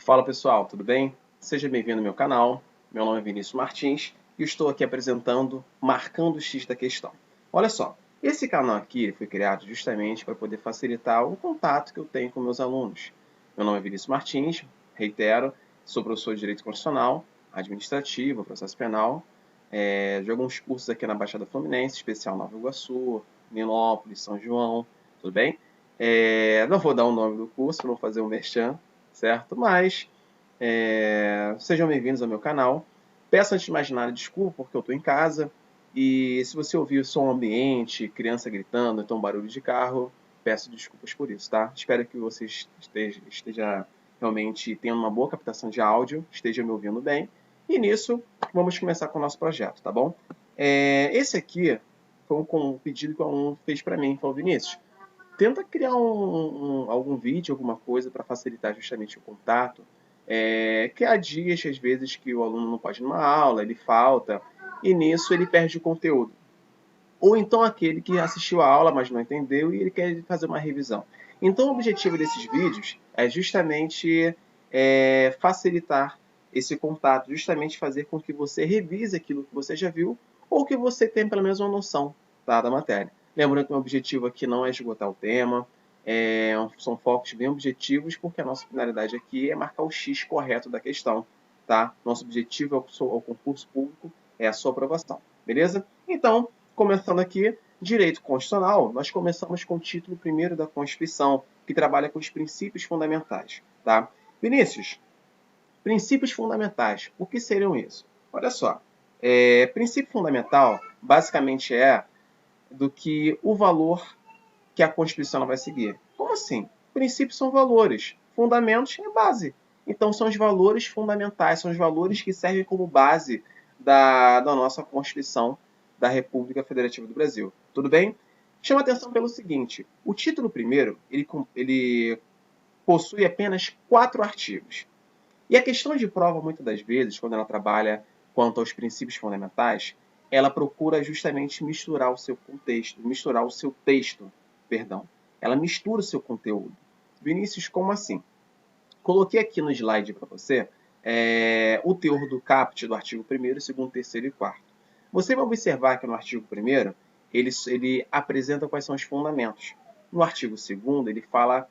Fala pessoal, tudo bem? Seja bem-vindo ao meu canal. Meu nome é Vinícius Martins e eu estou aqui apresentando Marcando o X da Questão. Olha só, esse canal aqui foi criado justamente para poder facilitar o contato que eu tenho com meus alunos. Meu nome é Vinícius Martins, reitero, sou professor de Direito Constitucional, Administrativo, Processo Penal, de alguns cursos aqui na Baixada Fluminense, especial Nova Iguaçu, Nilópolis, São João, tudo bem? Não vou dar o nome do curso, não vou fazer um merchan, certo? Mas sejam bem-vindos ao meu canal. Peço antes de mais nada desculpa porque eu estou em casa e se você ouvir som ambiente, criança gritando, então barulho de carro, peço desculpas por isso, tá? Espero que você esteja realmente tendo uma boa captação de áudio, esteja me ouvindo bem. E nisso, vamos começar com o nosso projeto, tá bom? Esse aqui foi um pedido que o aluno fez para mim, falou: Vinícius, tenta criar algum vídeo, alguma coisa para facilitar justamente o contato. Que há dias, às vezes, que o aluno não pode ir numa aula, ele falta, e nisso ele perde o conteúdo. Ou então aquele que assistiu a aula, mas não entendeu, e ele quer fazer uma revisão. Então o objetivo desses vídeos é justamente facilitar esse contato, justamente fazer com que você revise aquilo que você já viu, ou que você tenha pelo menos uma noção, tá, da matéria. Lembrando que o objetivo aqui não é esgotar o tema, são focos bem objetivos, porque a nossa finalidade aqui é marcar o X correto da questão. Tá? Nosso objetivo é o concurso público, é a sua aprovação. Beleza? Então, começando aqui, Direito Constitucional, nós começamos com o título 1º da Constituição, que trabalha com os princípios fundamentais. Tá? Vinícius, princípios fundamentais, o que seriam isso? Olha só, princípio fundamental basicamente é do que o valor que a Constituição vai seguir. Como assim? Princípios são valores, fundamentos é base. Então são os valores fundamentais, são os valores que servem como base da nossa Constituição da República Federativa do Brasil. Tudo bem? Chama atenção pelo seguinte, o título 1º, ele possui apenas 4 artigos. E a questão de prova, muitas das vezes, quando ela trabalha quanto aos princípios fundamentais, ela procura justamente misturar o seu contexto, misturar o seu texto, perdão. Ela mistura o seu conteúdo. Vinícius, como assim? Coloquei aqui no slide para você o teor do caput do artigo 1º, 2º, 3º e 4º. Você vai observar que no artigo 1º, ele apresenta quais são os fundamentos. No artigo 2º, ele fala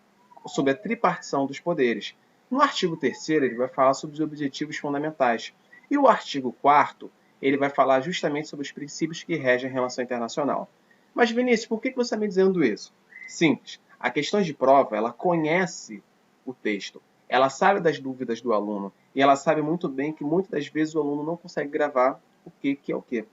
sobre a tripartição dos poderes. No artigo 3º, ele vai falar sobre os objetivos fundamentais. E o artigo 4º, ele vai falar justamente sobre os princípios que regem a relação internacional. Mas, Vinícius, por que você está me dizendo isso? Simples. A questão de prova, ela conhece o texto. Ela sabe das dúvidas do aluno. E ela sabe muito bem que muitas das vezes o aluno não consegue gravar o que é o que.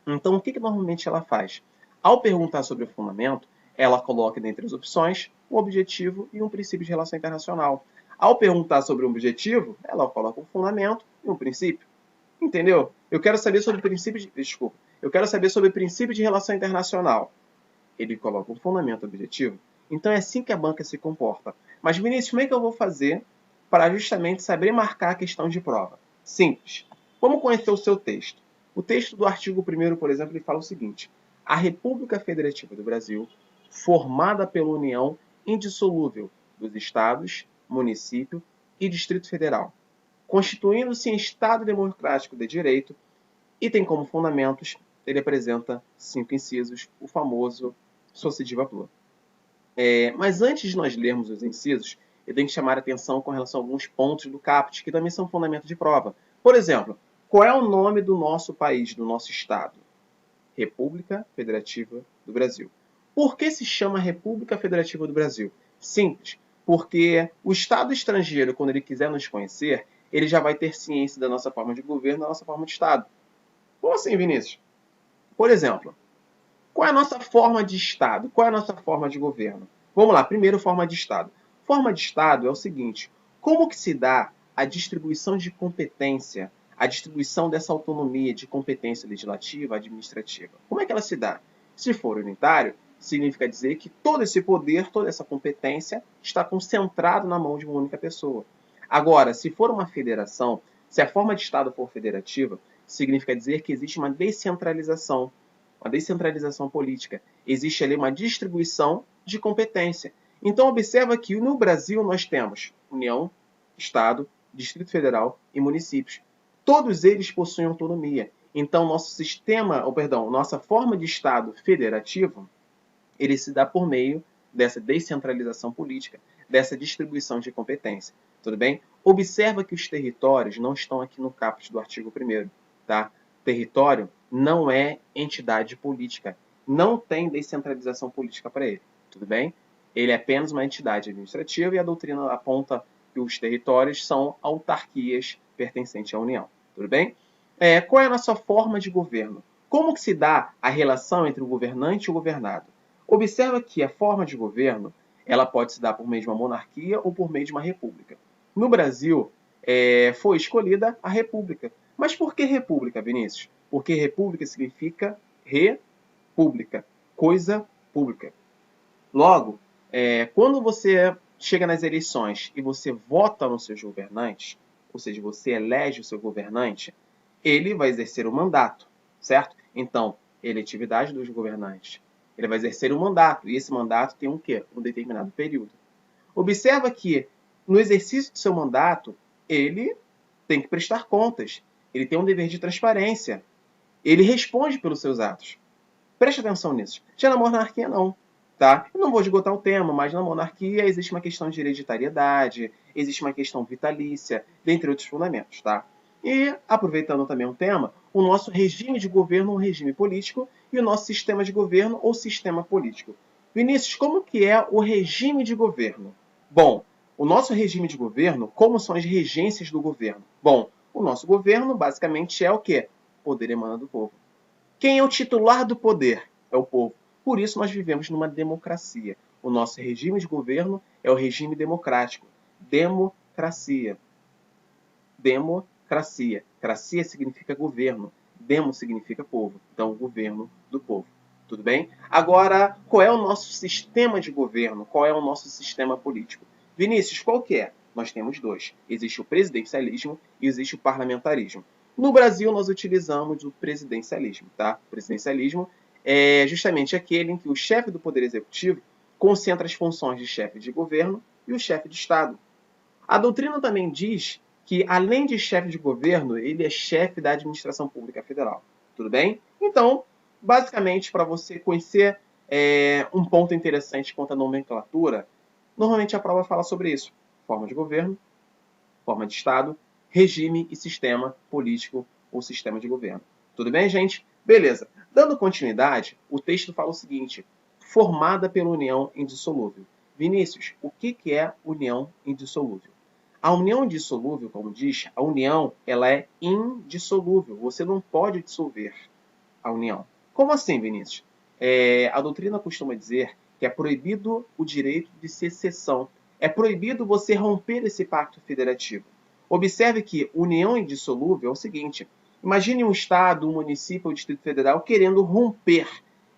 Então, o que normalmente ela faz? Ao perguntar sobre o fundamento, ela coloca dentre as opções um objetivo e um princípio de relação internacional. Ao perguntar sobre um objetivo, ela coloca um fundamento e um princípio. Entendeu? Eu quero saber sobre princípio de... Desculpa. Eu quero saber sobre princípio de relação internacional. Ele coloca um fundamento objetivo. Então é assim que a banca se comporta. Mas, Vinícius, como é que eu vou fazer para justamente saber marcar a questão de prova? Simples. Vamos conhecer o seu texto. O texto do artigo 1º, por exemplo, ele fala o seguinte: a República Federativa do Brasil, formada pela união indissolúvel dos estados, município e Distrito Federal, constituindo-se em Estado democrático de direito, e tem como fundamentos, ele apresenta 5 incisos, o famoso Sociediva Plur. Mas antes de nós lermos os incisos, eu tenho que chamar a atenção com relação a alguns pontos do caput, que também são fundamento de prova. Por exemplo, qual é o nome do nosso país, do nosso estado? República Federativa do Brasil. Por que se chama República Federativa do Brasil? Simples, porque o Estado estrangeiro, quando ele quiser nos conhecer, ele já vai ter ciência da nossa forma de governo, da nossa forma de Estado. Como assim, Vinícius? Por exemplo, qual é a nossa forma de Estado? Qual é a nossa forma de governo? Vamos lá, primeiro forma de Estado. Forma de Estado é o seguinte: como que se dá a distribuição de competência, a distribuição dessa autonomia de competência legislativa, administrativa? Como é que ela se dá? Se for unitário, significa dizer que todo esse poder, toda essa competência está concentrado na mão de uma única pessoa. Agora, se for uma federação, se a forma de Estado for federativa, significa dizer que existe uma descentralização política. Existe ali uma distribuição de competência. Então, observa que no Brasil nós temos União, Estado, Distrito Federal e municípios. Todos eles possuem autonomia. Então, nossa forma de Estado federativo, ele se dá por meio dessa descentralização política, dessa distribuição de competência. Tudo bem? Observa que os territórios não estão aqui no caput do artigo 1º, tá? Território não é entidade política. Não tem descentralização política para ele. Tudo bem? Ele é apenas uma entidade administrativa e a doutrina aponta que os territórios são autarquias pertencentes à União. Tudo bem? Qual é a nossa forma de governo? Como que se dá a relação entre o governante e o governado? Observa que a forma de governo ela pode se dar por meio de uma monarquia ou por meio de uma república. No Brasil, foi escolhida a república. Mas por que república, Vinícius? Porque república significa república, coisa pública. Logo, quando você chega nas eleições e você vota nos seus governantes, ou seja, você elege o seu governante, ele vai exercer o mandato, certo? Então, eletividade dos governantes. Ele vai exercer um mandato, e esse mandato tem um quê? Um determinado período. Observa que, no exercício do seu mandato, ele tem que prestar contas. Ele tem um dever de transparência. Ele responde pelos seus atos. Preste atenção nisso. Já na monarquia, não. Tá? Eu não vou esgotar o tema, mas na monarquia existe uma questão de hereditariedade, existe uma questão vitalícia, dentre outros fundamentos. Tá? E, aproveitando também o tema, o nosso regime de governo é um regime político e o nosso sistema de governo ou sistema político. Vinícius, como que é o regime de governo? Bom, o nosso regime de governo, como são as regências do governo? Bom, o nosso governo basicamente é o quê? O poder emana do povo. Quem é o titular do poder? É o povo. Por isso nós vivemos numa democracia. O nosso regime de governo é o regime democrático. Democracia. Democracia. Cracia significa governo. Demo significa povo. Então, governo do povo. Tudo bem? Agora, qual é o nosso sistema de governo? Qual é o nosso sistema político? Vinícius, qual que é? Nós temos dois. Existe o presidencialismo e existe o parlamentarismo. No Brasil, nós utilizamos o presidencialismo. Tá? O presidencialismo é justamente aquele em que o chefe do Poder Executivo concentra as funções de chefe de governo e o chefe de Estado. A doutrina também diz que, além de chefe de governo, ele é chefe da administração pública federal. Tudo bem? Então, basicamente, para você conhecer um ponto interessante quanto à nomenclatura, normalmente a prova fala sobre isso. Forma de governo, forma de Estado, regime e sistema político ou sistema de governo. Tudo bem, gente? Beleza. Dando continuidade, o texto fala o seguinte: formada pela união indissolúvel. Vinícius, o que é união indissolúvel? A união indissolúvel, como diz, a união ela é indissolúvel. Você não pode dissolver a união. Como assim, Vinícius? A doutrina costuma dizer que é proibido o direito de secessão. É proibido você romper esse pacto federativo. Observe que união indissolúvel é o seguinte: imagine um Estado, um município ou um Distrito Federal querendo romper,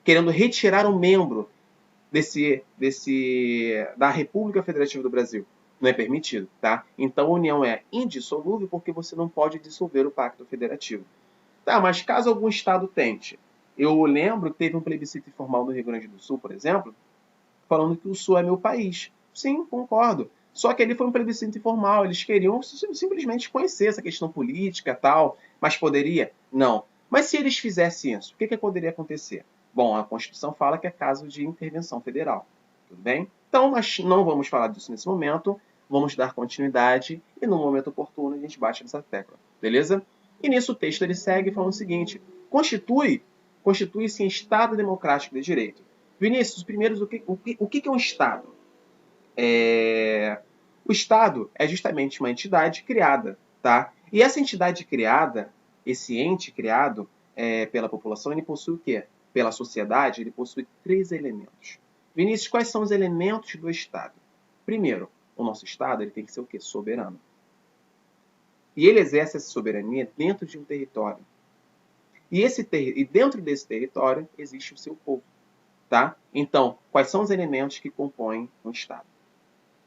querendo retirar um membro da República Federativa do Brasil. Não é permitido, tá? Então, a união é indissolúvel porque você não pode dissolver o pacto federativo. Tá, mas caso algum Estado tente. Eu lembro que teve um plebiscito informal no Rio Grande do Sul, por exemplo, falando que o Sul é meu país. Sim, concordo. Só que ali foi um plebiscito informal. Eles queriam simplesmente conhecer essa questão política e tal. Mas poderia? Não. Mas se eles fizessem isso, o que poderia acontecer? Bom, a Constituição fala que é caso de intervenção federal. Tudo bem? Então, nós não vamos falar disso nesse momento. Vamos dar continuidade e, no momento oportuno, a gente bate nessa tecla. Beleza? E nisso o texto ele segue falando o seguinte: constitui-se em Estado democrático de direito. Vinícius, primeiro, o que é um Estado? O Estado é justamente uma entidade criada, tá? E essa entidade criada, esse ente criado pela população, ele possui o quê? Pela sociedade, ele possui 3 elementos. Vinícius, quais são os elementos do Estado? Primeiro, o nosso Estado ele tem que ser o quê? Soberano. E ele exerce essa soberania dentro de um território. E dentro desse território existe o seu povo. Tá? Então, quais são os elementos que compõem um Estado?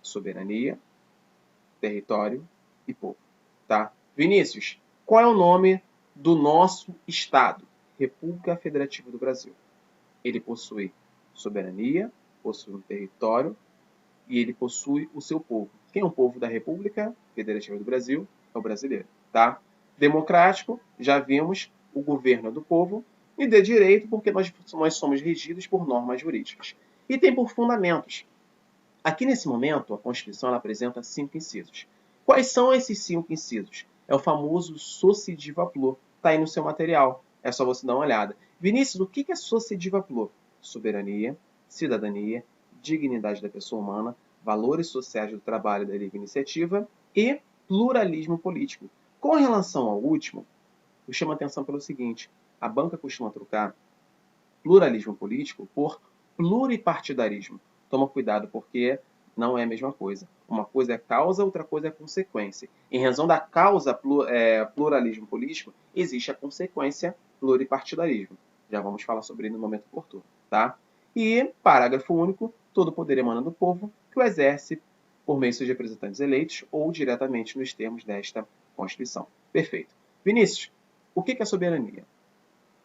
Soberania, território e povo. Tá? Vinícius, qual é o nome do nosso Estado? República Federativa do Brasil. Ele possui soberania, possui um território e ele possui o seu povo. Quem é o povo da República Federativa do Brasil? É o brasileiro, tá? Democrático, já vimos, o governo é do povo. E de direito, porque nós somos regidos por normas jurídicas. E tem por fundamentos. Aqui nesse momento, a Constituição ela apresenta 5 incisos. Quais são esses 5 incisos? É o famoso Sociediva Plur. Está aí no seu material. É só você dar uma olhada. Vinícius, o que é Sociediva Plur? Soberania, cidadania, dignidade da pessoa humana, valores sociais do trabalho e da livre iniciativa e pluralismo político. Com relação ao último, eu chamo a atenção pelo seguinte: a banca costuma trocar pluralismo político por pluripartidarismo. Toma cuidado, porque não é a mesma coisa. Uma coisa é causa, outra coisa é consequência. Em razão da causa pluralismo político, existe a consequência pluripartidarismo. Já vamos falar sobre ele no momento oportuno, tá? E, parágrafo único, todo poder emana do povo, que o exerce por meio de seus representantes eleitos ou diretamente nos termos desta Constituição. Perfeito. Vinícius, o que é soberania?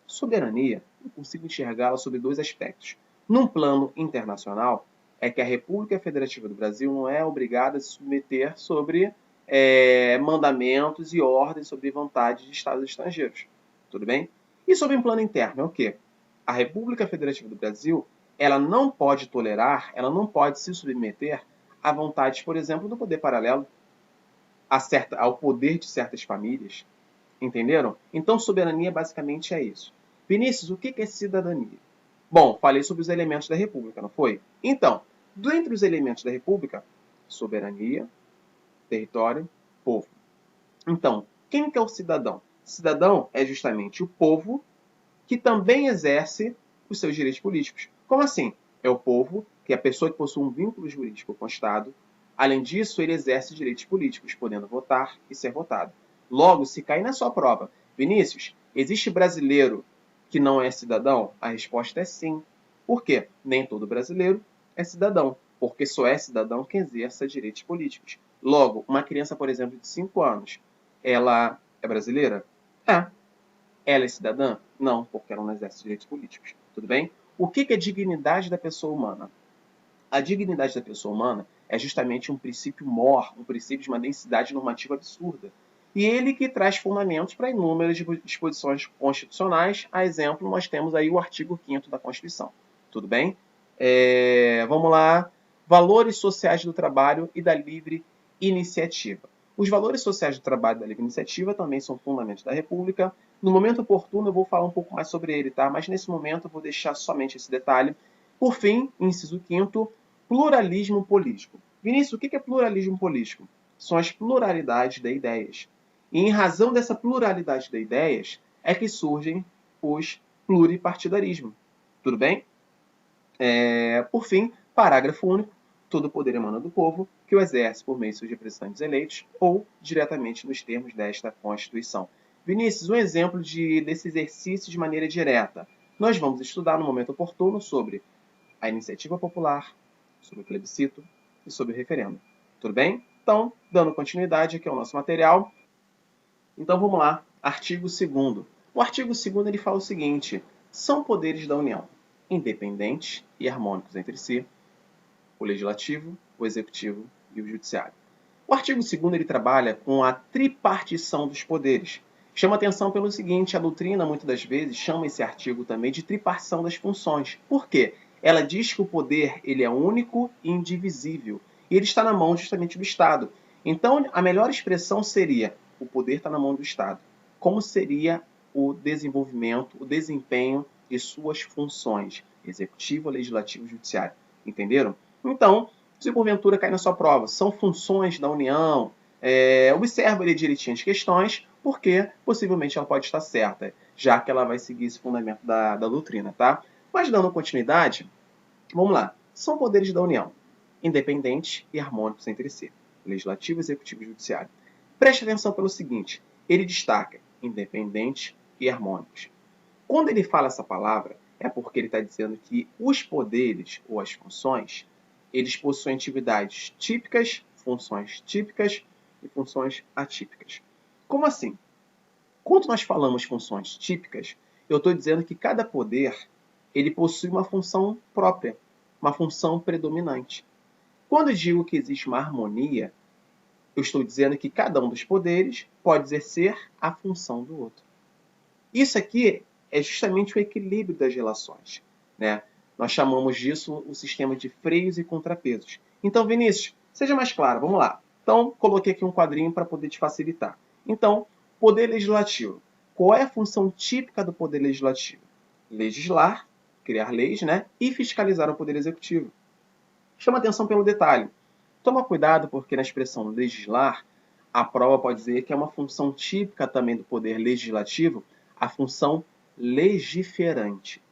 Soberania, eu consigo enxergá-la sob 2 aspectos. Num plano internacional, é que a República Federativa do Brasil não é obrigada a se submeter sobre mandamentos e ordens sobre vontade de Estados estrangeiros. Tudo bem? E sobre um plano interno, é o quê? A República Federativa do Brasil ela não pode tolerar, ela não pode se submeter à vontade, por exemplo, do poder paralelo, ao poder de certas famílias. Entenderam? Então, soberania basicamente é isso. Vinícius, o que é cidadania? Bom, falei sobre os elementos da República, não foi? Então, dentre os elementos da República, soberania, território, povo. Então, quem que é o cidadão? Cidadão é justamente o povo que também exerce os seus direitos políticos. Como assim? É o povo, que é a pessoa que possui um vínculo jurídico com o Estado. Além disso, ele exerce direitos políticos, podendo votar e ser votado. Logo, se cair na sua prova, Vinícius, existe brasileiro que não é cidadão? A resposta é sim. Por quê? Nem todo brasileiro é cidadão, porque só é cidadão quem exerce direitos políticos. Logo, uma criança, por exemplo, de 5 anos, ela é brasileira? É. Ela é cidadã? Não, porque ela não exerce direitos políticos. Tudo bem? O que é dignidade da pessoa humana? A dignidade da pessoa humana é justamente um princípio mor, um princípio de uma densidade normativa absurda. E ele que traz fundamentos para inúmeras disposições constitucionais. A exemplo, nós temos aí o artigo 5º da Constituição. Tudo bem? Vamos lá. Valores sociais do trabalho e da livre iniciativa. Os valores sociais do trabalho e da livre iniciativa também são fundamentos da República. No momento oportuno eu vou falar um pouco mais sobre ele, tá? Mas nesse momento eu vou deixar somente esse detalhe. Por fim, inciso 5º, pluralismo político. Vinícius, o que é pluralismo político? São as pluralidades de ideias. E em razão dessa pluralidade de ideias é que surgem os pluripartidarismos. Tudo bem? Por fim, parágrafo único. Todo poder emana do povo, que o exerce por meio de seus representantes eleitos ou diretamente nos termos desta Constituição. Vinícius, um exemplo desse exercício de maneira direta. Nós vamos estudar no momento oportuno sobre a iniciativa popular, sobre o plebiscito e sobre o referendo. Tudo bem? Então, dando continuidade aqui ao nosso material. Então, vamos lá. Artigo 2º. O artigo 2º ele fala o seguinte: são poderes da União, independentes e harmônicos entre si, o legislativo, o executivo e o judiciário. O artigo 2º ele trabalha com a tripartição dos poderes. Chama atenção pelo seguinte: a doutrina, muitas das vezes, chama esse artigo também de tripartição das funções. Por quê? Ela diz que o poder ele é único e indivisível. E ele está na mão justamente do Estado. Então, a melhor expressão seria: o poder está na mão do Estado. Como seria o desenvolvimento, o desempenho de suas funções? Executivo, legislativo e judiciário. Entenderam? Então, se porventura cai na sua prova, são funções da União, observa ali direitinho as questões, porque possivelmente ela pode estar certa, já que ela vai seguir esse fundamento da doutrina, tá? Mas dando continuidade, vamos lá. São poderes da União, independentes e harmônicos entre si, legislativo, executivo e judiciário. Preste atenção pelo seguinte: ele destaca independentes e harmônicos. Quando ele fala essa palavra, é porque ele está dizendo que os poderes ou as funções, eles possuem atividades típicas, funções típicas e funções atípicas. Como assim? Quando nós falamos funções típicas, eu estou dizendo que cada poder ele possui uma função própria, uma função predominante. Quando eu digo que existe uma harmonia, Eu estou dizendo que cada um dos poderes pode exercer a função do outro. Isso aqui é justamente o equilíbrio das relações, né? Nós chamamos disso o sistema de freios e contrapesos. Então, Vinícius, seja mais claro, vamos lá. Então, coloquei aqui um quadrinho para poder te facilitar. Então, poder legislativo. Qual é a função típica do poder legislativo? Legislar, criar leis, né? E fiscalizar o poder executivo. Chama atenção pelo detalhe. Toma cuidado porque na expressão legislar, a prova pode dizer que é uma função típica também do poder legislativo, a função legiferante.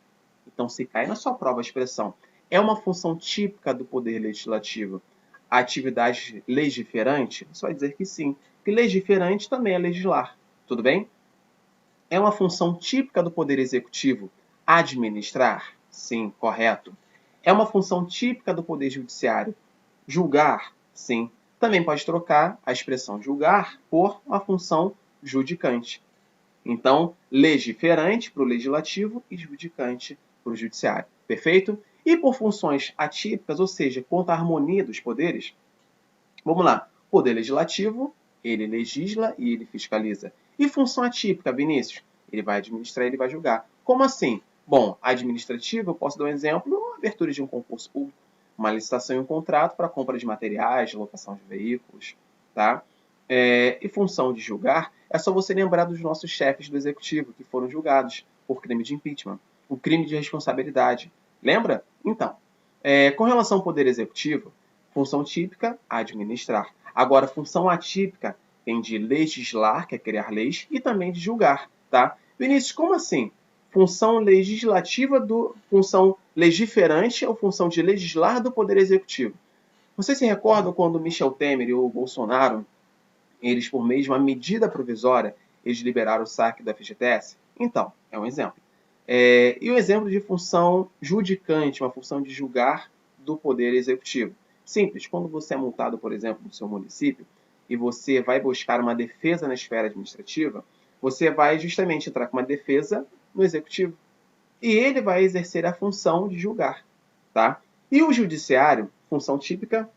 Então, se cai na sua prova a expressão é uma função típica do poder legislativo a atividade legiferante, você vai dizer que sim, que legiferante também é legislar. Tudo bem? É uma função típica do poder executivo administrar? Sim, correto. É uma função típica do poder judiciário julgar? Sim. Também pode trocar a expressão julgar por uma função judicante. Então, legiferante para o legislativo e judicante para o judiciário. Perfeito? E por funções atípicas, ou seja, quanto à harmonia dos poderes, vamos lá. Poder legislativo, ele legisla e ele fiscaliza. E função atípica, Vinícius? Ele vai administrar e ele vai julgar. Como assim? Bom, administrativo, eu posso dar um exemplo, abertura de um concurso público, uma licitação e um contrato para compra de materiais, de locação de veículos, tá? E função de julgar, é só você lembrar dos nossos chefes do executivo que foram julgados por crime de impeachment, o crime de responsabilidade. Lembra? Então, com relação ao poder executivo, função típica, administrar. Agora, função atípica tem de legislar, que é criar leis, e também de julgar, tá? Vinícius, como assim? Função legislativa função legiferante ou função de legislar do poder executivo? Você se recorda quando Michel Temer e o Bolsonaro, eles por meio de uma medida provisória, eles liberaram o saque da FGTS? Então, é um exemplo. E o exemplo de função judicante, uma função de julgar do poder executivo. Simples, quando você é multado, por exemplo, no seu município, e você vai buscar uma defesa na esfera administrativa, você vai justamente entrar com uma defesa no executivo. E ele vai exercer a função de julgar. Tá? E o judiciário, função típica,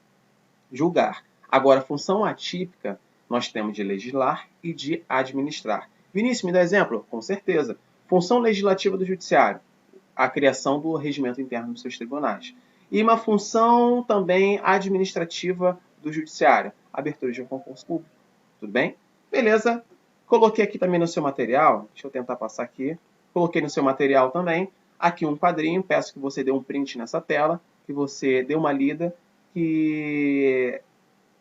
julgar. Agora, função atípica, nós temos de legislar e de administrar. Vinícius, me dá exemplo? Com certeza. Função legislativa do judiciário, a criação do regimento interno dos seus tribunais. E uma função também administrativa do judiciário, abertura de um concurso público. Tudo bem? Beleza. Coloquei aqui também no seu material, deixa eu tentar passar aqui. Coloquei no seu material também, aqui um quadrinho, peço que você dê um print nessa tela, que você dê uma lida, que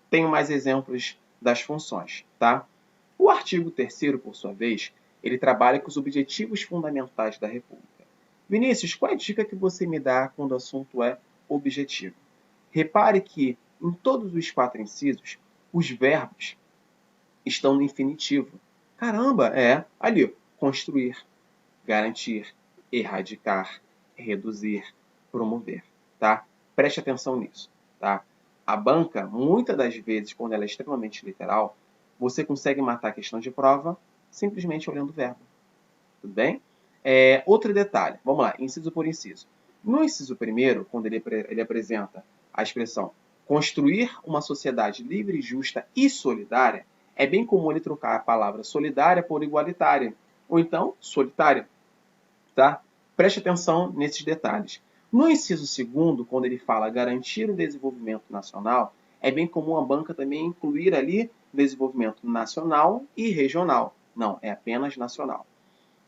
tenho mais exemplos das funções, tá? O artigo 3º, por sua vez, ele trabalha com os objetivos fundamentais da República. Vinícius, qual é a dica que você me dá quando o assunto é objetivo? Repare que em todos os 4 incisos, os verbos estão no infinitivo. Caramba, ali, construir, garantir, erradicar, reduzir, promover, tá? Preste atenção nisso, tá? A banca, muitas das vezes, quando ela é extremamente literal, você consegue matar a questão de prova simplesmente olhando o verbo. Tudo bem? Outro detalhe, vamos lá, inciso por inciso. No inciso primeiro, quando ele apresenta a expressão construir uma sociedade livre, justa e solidária, é bem comum ele trocar a palavra solidária por igualitária, ou então solitária. Tá? Preste atenção nesses detalhes. No inciso segundo, quando ele fala garantir o desenvolvimento nacional, é bem comum a banca também incluir ali desenvolvimento nacional e regional. Não, é apenas nacional.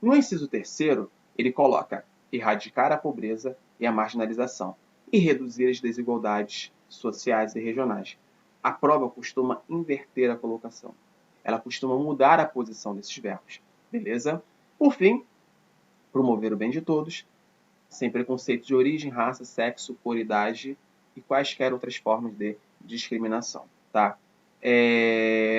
No inciso terceiro, ele coloca erradicar a pobreza e a marginalização e reduzir as desigualdades sociais e regionais. A prova costuma inverter a colocação. Ela costuma mudar a posição desses verbos. Beleza? Por fim, promover o bem de todos, sem preconceito de origem, raça, sexo, cor, idade e quaisquer outras formas de discriminação. Tá?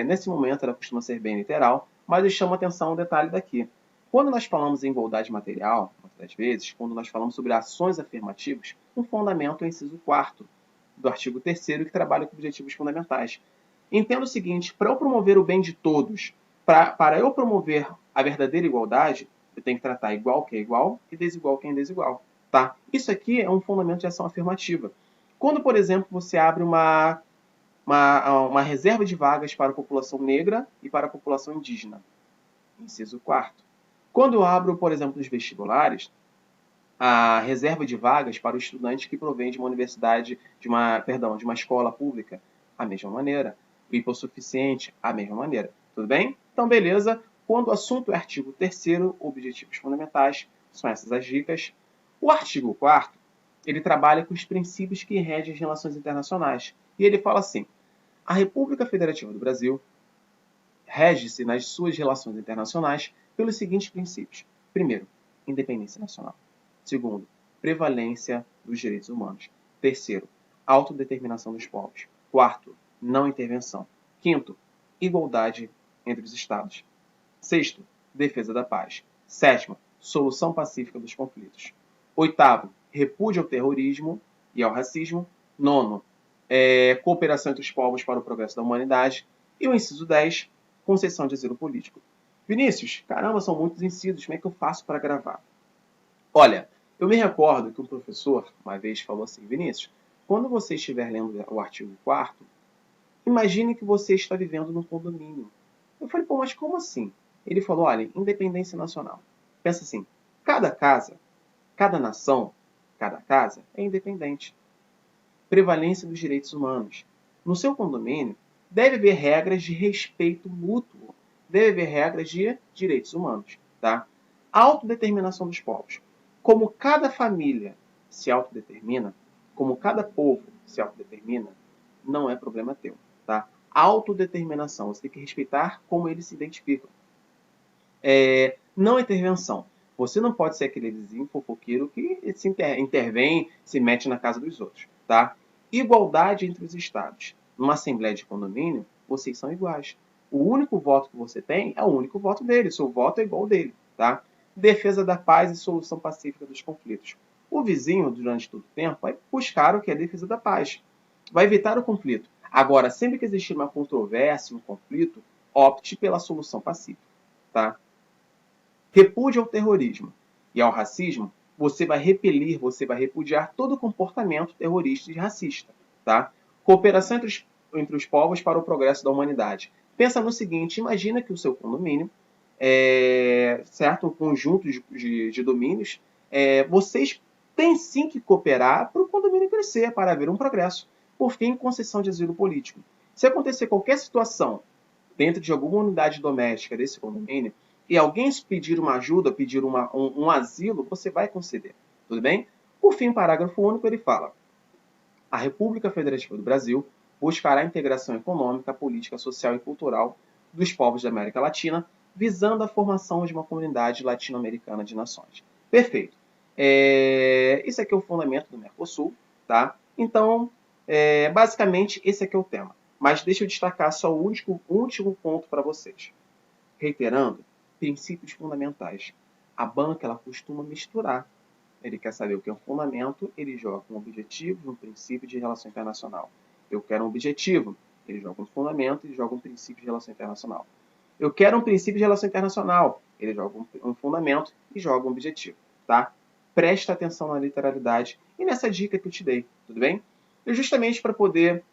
Nesse momento, ela costuma ser bem literal, mas eu chamo a atenção um detalhe daqui. Quando nós falamos em igualdade material, muitas das vezes, quando nós falamos sobre ações afirmativas, um fundamento é o inciso 4º do artigo 3º, que trabalha com objetivos fundamentais. Entenda o seguinte, para eu promover o bem de todos, para eu promover a verdadeira igualdade, eu tenho que tratar igual quem é igual e desigual quem é desigual. Tá? Isso aqui é um fundamento de ação afirmativa. Quando, por exemplo, você abre uma uma reserva de vagas para a população negra e para a população indígena. Inciso 4º. Quando eu abro, por exemplo, os vestibulares, a reserva de vagas para o estudante que provém de uma universidade, de uma escola pública, a mesma maneira. O hipossuficiente, a mesma maneira. Tudo bem? Então, beleza. Quando o assunto é artigo 3º, objetivos fundamentais, são essas as dicas. O artigo 4º, ele trabalha com os princípios que regem as relações internacionais. E ele fala assim: a República Federativa do Brasil rege-se nas suas relações internacionais pelos seguintes princípios. Primeiro, independência nacional. Segundo, prevalência dos direitos humanos. Terceiro, autodeterminação dos povos. Quarto, não intervenção. Quinto, igualdade entre os Estados. Sexto, defesa da paz. Sétimo, solução pacífica dos conflitos. Oitavo, repúdio ao terrorismo e ao racismo. Nono, cooperação entre os povos para o progresso da humanidade. E o inciso 10, concessão de asilo político. Vinícius, caramba, são muitos incisos, como é que eu faço para gravar? Olha, eu me recordo que um professor uma vez falou assim: Vinícius, quando você estiver lendo o artigo 4º, imagine que você está vivendo num condomínio. Eu falei, pô, mas como assim? Ele falou, olha, independência nacional. Pensa assim, cada casa, cada nação, cada casa é independente. Prevalência dos direitos humanos. No seu condomínio, deve haver regras de respeito mútuo. Deve haver regras de direitos humanos. Tá? Autodeterminação dos povos. Como cada família se autodetermina, como cada povo se autodetermina, não é problema teu. Tá? Autodeterminação. Você tem que respeitar como eles se identificam. Não intervenção. Você não pode ser aquele vizinho fofoqueiro que se intervém, se mete na casa dos outros. Tá? Igualdade entre os estados. Numa assembleia de condomínio, vocês são iguais. O único voto que você tem é o único voto dele. Seu voto é igual ao dele. Tá? Defesa da paz e solução pacífica dos conflitos. O vizinho, durante todo o tempo, vai buscar o que é a defesa da paz. Vai evitar o conflito. Agora, sempre que existir uma controvérsia, um conflito, opte pela solução pacífica. Tá? Repúdio ao terrorismo e ao racismo, você vai repelir, você vai repudiar todo comportamento terrorista e racista. Tá? Cooperação entre os povos para o progresso da humanidade. Pensa no seguinte, imagina que o seu condomínio, certo? Um conjunto de domínios, vocês têm sim que cooperar para o condomínio crescer, para haver um progresso. Por fim, concessão de asilo político. Se acontecer qualquer situação dentro de alguma unidade doméstica desse condomínio, e alguém pedir uma ajuda, pedir um asilo, você vai conceder. Tudo bem? Por fim, parágrafo único, ele fala: a República Federativa do Brasil buscará a integração econômica, política, social e cultural dos povos da América Latina, visando a formação de uma comunidade latino-americana de nações. Perfeito. Esse aqui é o fundamento do Mercosul, tá? Então, basicamente, esse aqui é o tema. Mas deixa eu destacar só o último ponto para vocês. Reiterando, princípios fundamentais. A banca, ela costuma misturar. Ele quer saber o que é um fundamento, ele joga um objetivo e um princípio de relação internacional. Eu quero um objetivo, ele joga um fundamento e joga um princípio de relação internacional. Eu quero um princípio de relação internacional, ele joga um fundamento e joga um objetivo. Tá? Presta atenção na literalidade e nessa dica que eu te dei, tudo bem? E justamente para poder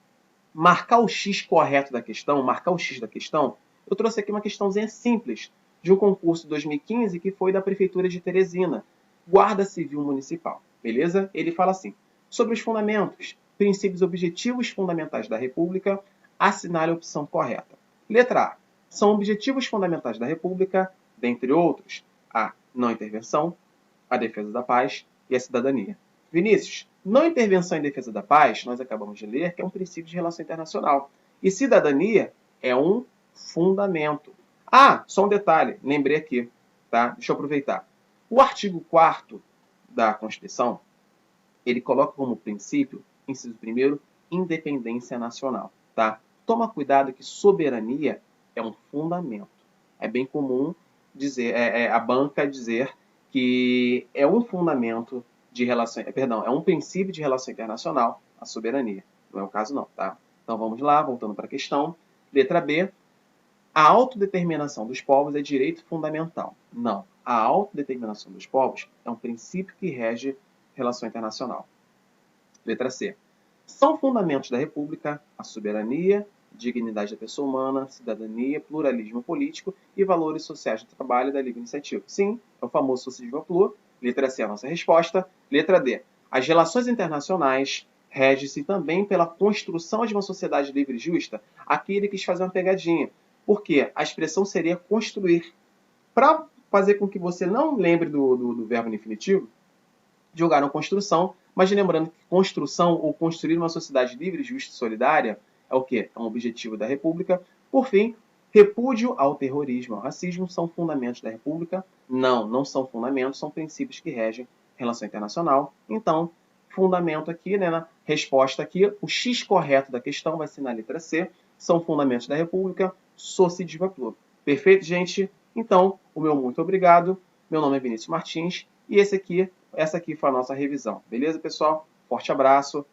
marcar o X correto da questão, marcar o X da questão, eu trouxe aqui uma questãozinha simples de um concurso de 2015 que foi da Prefeitura de Teresina, Guarda Civil Municipal, beleza? Ele fala assim: sobre os fundamentos, princípios objetivos fundamentais da República, assinale a opção correta. Letra A. São objetivos fundamentais da República, dentre outros, a não intervenção, a defesa da paz e a cidadania. Vinícius, não intervenção em defesa da paz, nós acabamos de ler que é um princípio de relação internacional. E cidadania é um fundamento. Ah, só um detalhe, lembrei aqui, tá? Deixa eu aproveitar. O artigo 4º da Constituição, ele coloca como princípio, inciso 1º, independência nacional, tá? Toma cuidado que soberania é um fundamento. É bem comum dizer, a banca dizer que é um fundamento de relação, é um princípio de relação internacional, a soberania. Não é o caso não, tá? Então vamos lá, voltando para a questão. Letra B. A autodeterminação dos povos é direito fundamental. Não. A autodeterminação dos povos é um princípio que rege relação internacional. Letra C. São fundamentos da República a soberania, dignidade da pessoa humana, cidadania, pluralismo político e valores sociais do trabalho e da livre iniciativa. Sim, é o famoso socialismo plur. Letra C é a nossa resposta. Letra D. As relações internacionais regem-se também pela construção de uma sociedade livre e justa. Aqui ele quis fazer uma pegadinha. Por quê? A expressão seria construir. Para fazer com que você não lembre do verbo no infinitivo, jogaram construção, mas lembrando que construção ou construir uma sociedade livre, justa e solidária é o quê? É um objetivo da República. Por fim, repúdio ao terrorismo, ao racismo são fundamentos da República? Não, não são fundamentos, são princípios que regem a relação internacional. Então, fundamento aqui, né, na resposta aqui, o X correto da questão vai ser na letra C, são fundamentos da República, socialismo plur. Perfeito, gente? Então, o meu muito obrigado. Meu nome é Vinícius Martins e essa aqui foi a nossa revisão. Beleza, pessoal? Forte abraço.